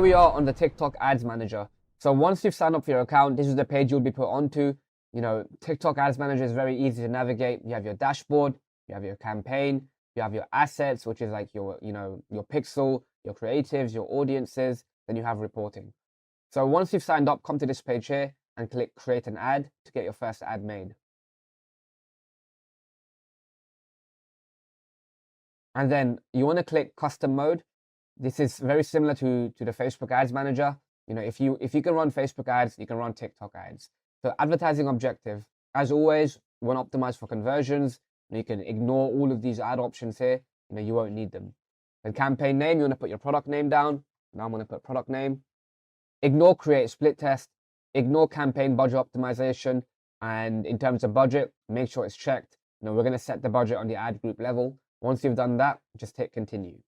We are on the TikTok Ads Manager. So once you've signed up for your account, this is the page you'll be put onto. TikTok Ads Manager is very easy to navigate. You have your dashboard, you have your campaign, you have your assets, which is like your pixel, your creatives, your audiences, then you have reporting. So once you've signed up, come to this page here and click create an ad to get your first ad made. And then you want to click custom mode. This is very similar to the Facebook Ads Manager. If you can run Facebook ads, you can run TikTok ads. So advertising objective, as always, you want to optimize for conversions. You can ignore all of these ad options here. You won't need them. And campaign name, you want to put your product name down. Now I'm going to put product name. Ignore create split test. Ignore campaign budget optimization. And in terms of budget, make sure it's checked. We're going to set the budget on the ad group level. Once you've done that, just hit continue.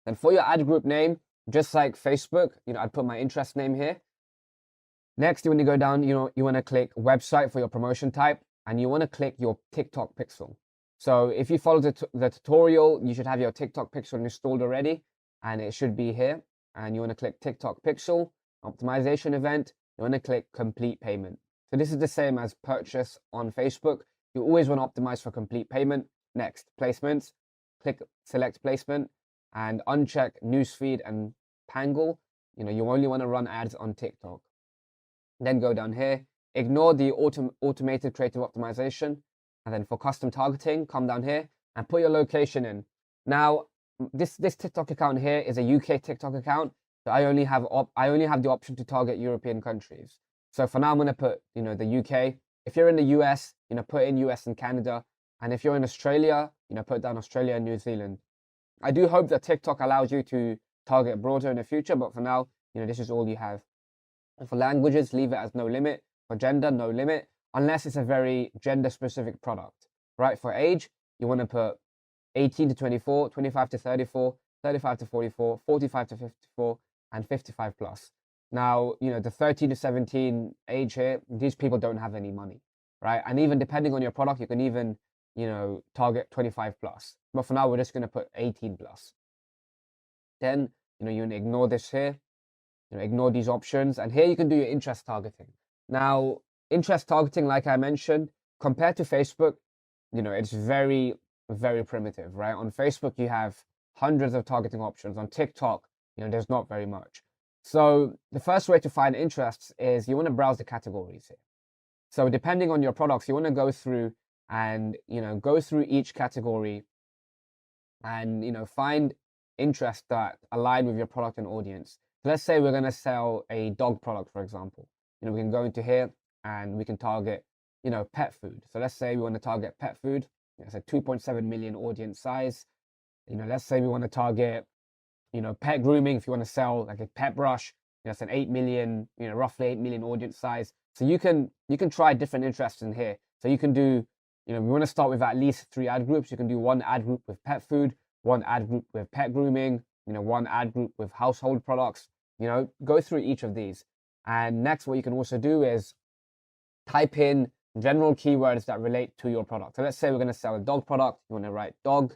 And for your ad group name, just like Facebook, I'd put my interest name here. Next, when you go down, you want to click website for your promotion type, and you want to click your TikTok pixel. So if you follow the tutorial, you should have your TikTok pixel installed already, and it should be here. And you want to click TikTok pixel, optimization event. You want to click complete payment. So this is the same as purchase on Facebook. You always want to optimize for complete payment. Next, placements. Click select placement and uncheck newsfeed and Pangle. You only want to run ads on TikTok. Then go down here, ignore the automated creative optimization. And then for custom targeting, come down here and put your location in. Now, this TikTok account here is a UK TikTok account. So I only have the option to target European countries. So for now, I'm going to put, the UK. If you're in the US, put in US and Canada. And if you're in Australia, put down Australia and New Zealand. I do hope that TikTok allows you to target broader in the future, but for now, this is all you have. And for languages, leave it as no limit. For gender, no limit, unless it's a very gender-specific product, right? For age, you want to put 18 to 24, 25 to 34, 35 to 44, 45 to 54, and 55 plus. Now, the 13 to 17 age here, these people don't have any money, right? And even depending on your product, you can even, target 25 plus. But for now, we're just going to put 18 plus. Then, you ignore this here. Ignore these options. And here you can do your interest targeting. Now, interest targeting, like I mentioned, compared to Facebook, it's very, very primitive, right? On Facebook, you have hundreds of targeting options. On TikTok, there's not very much. So the first way to find interests is you want to browse the categories here. So depending on your products, you want to go through and, go through each category and, find interests that align with your product and audience. So let's say we're going to sell a dog product, for example. We can go into here and we can target, pet food. So let's say we want to target pet food. It's a 2.7 million audience size. Let's say we want to target, pet grooming. If you want to sell like a pet brush, it's an 8 million, roughly 8 million audience size. So you can try different interests in here. So you can do, we want to start with at least 3 ad groups. You can do 1 ad group with pet food, 1 ad group with pet grooming, 1 ad group with household products. Go through each of these. And next, what you can also do is type in general keywords that relate to your product. So let's say we're going to sell a dog product. You want to write dog,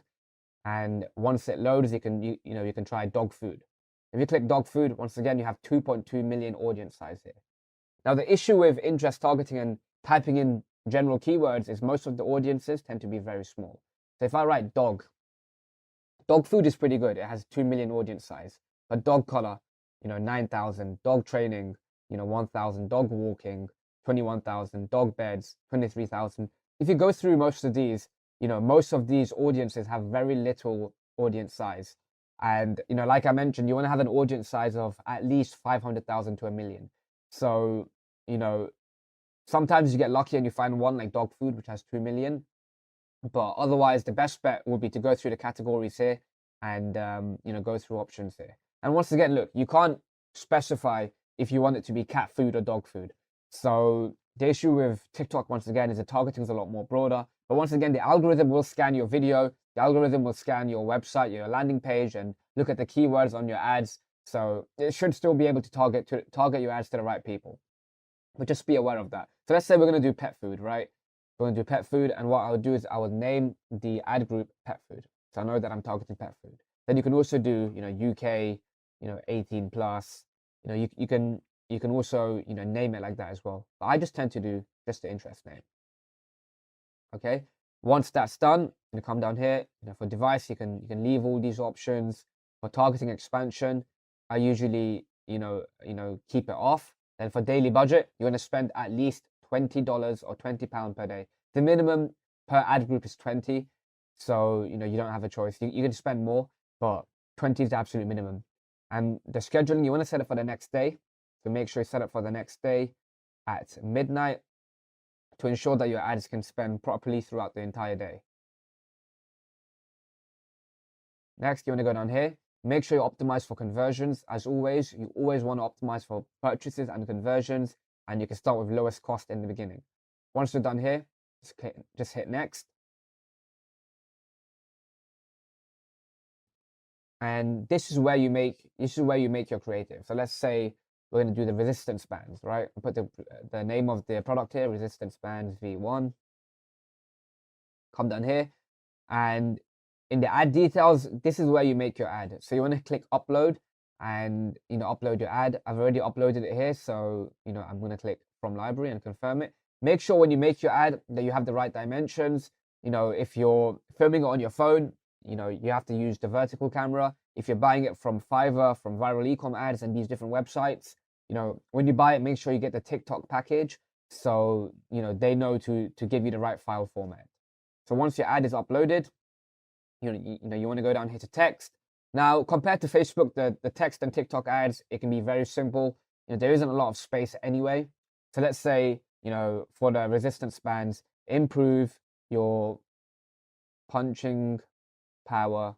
and once it loads, you can try dog food. If you click dog food, once again, you have 2.2 million audience size here. Now, the issue with interest targeting and typing in general keywords is most of the audiences tend to be very small. So if I write dog food is pretty good. It has 2 million audience size. But dog collar, 9,000. Dog training, 1,000. Dog walking, 21,000. Dog beds, 23,000. If you go through most of these, most of these audiences have very little audience size. And, like I mentioned, you want to have an audience size of at least 500,000 to 1 million. So, sometimes you get lucky and you find one like dog food, which has 2 million. But otherwise, the best bet would be to go through the categories here and, go through options here. And once again, look, you can't specify if you want it to be cat food or dog food. So the issue with TikTok, once again, is the targeting is a lot more broader. But once again, the algorithm will scan your video. The algorithm will scan your website, your landing page, and look at the keywords on your ads. So it should still be able to target your ads to the right people. But just be aware of that. So let's say we're going to do pet food, right? We're going to do pet food. And what I would do is I would name the ad group pet food. So I know that I'm targeting pet food. Then you can also do, UK, 18 plus. You can also name it like that as well. But I just tend to do just the interest name. Okay. Once that's done, you come down here. For device, you can leave all these options. For targeting expansion, I usually keep it off. Then for daily budget, you want to spend at least $20 or £20 per day. The minimum per ad group is 20, so you don't have a choice. You can spend more, but 20 is the absolute minimum. And the scheduling, you want to set it for the next day. So make sure you set it for the next day at midnight to ensure that your ads can spend properly throughout the entire day. Next, you want to go down here. Make sure you optimize for conversions. As always, you always want to optimize for purchases and conversions, and you can start with lowest cost in the beginning. Once you're done here, just hit next. And this is where you make your creative. So let's say we're going to do the resistance bands, right? I'll put the name of the product here, resistance bands V1. Come down here, and in the ad details, this is where you make your ad. So you want to click upload and upload your ad. I've already uploaded it here, so I'm going to click from library and confirm it. Make sure when you make your ad that you have the right dimensions. If you're filming it on your phone, you have to use the vertical camera. If you're buying it from Fiverr, from viral ecom ads and these different websites, when you buy it, make sure you get the TikTok package, so they know to give you the right file format. So once your ad is uploaded, you want to go down here to text. Now, compared to Facebook, the text and TikTok ads, it can be very simple. There isn't a lot of space anyway. So let's say, for the resistance bands, improve your punching power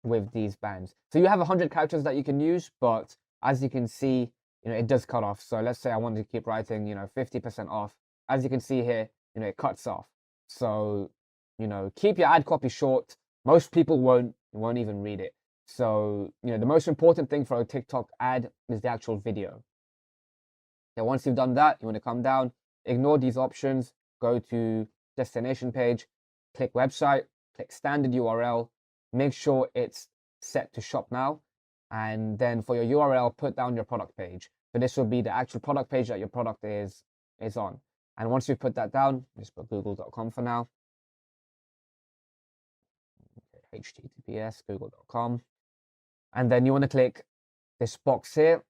with these bands. So you have 100 characters that you can use, but as you can see, it does cut off. So let's say I wanted to keep writing, 50% off. As you can see here, it cuts off. So, keep your ad copy short. Most people won't even read it. So, the most important thing for a TikTok ad is the actual video. Now, once you've done that, you want to come down, ignore these options, go to destination page, click website, click standard URL, make sure it's set to shop now. And then for your URL, put down your product page. So this will be the actual product page that your product is on. And once you put that down, just put google.com for now. HTTPS, google.com. And then you want to click this box here,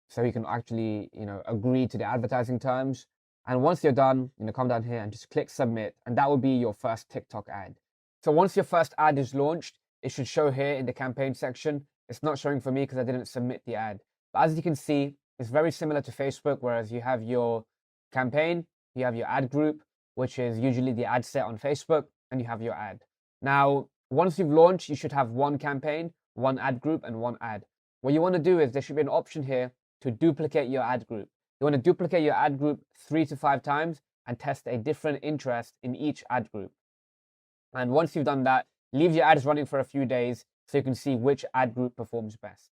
so you can actually, agree to the advertising terms. And once you're done, come down here and just click submit, and that will be your first TikTok ad. So once your first ad is launched, it should show here in the campaign section. It's not showing for me because I didn't submit the ad. But as you can see, it's very similar to Facebook, whereas you have your campaign, you have your ad group, which is usually the ad set on Facebook, and you have your ad. Now, once you've launched, you should have one campaign, one ad group, and one ad. What you want to do is there should be an option here to duplicate your ad group. You want to duplicate your ad group 3 to 5 times and test a different interest in each ad group. And once you've done that, leave your ads running for a few days so you can see which ad group performs best.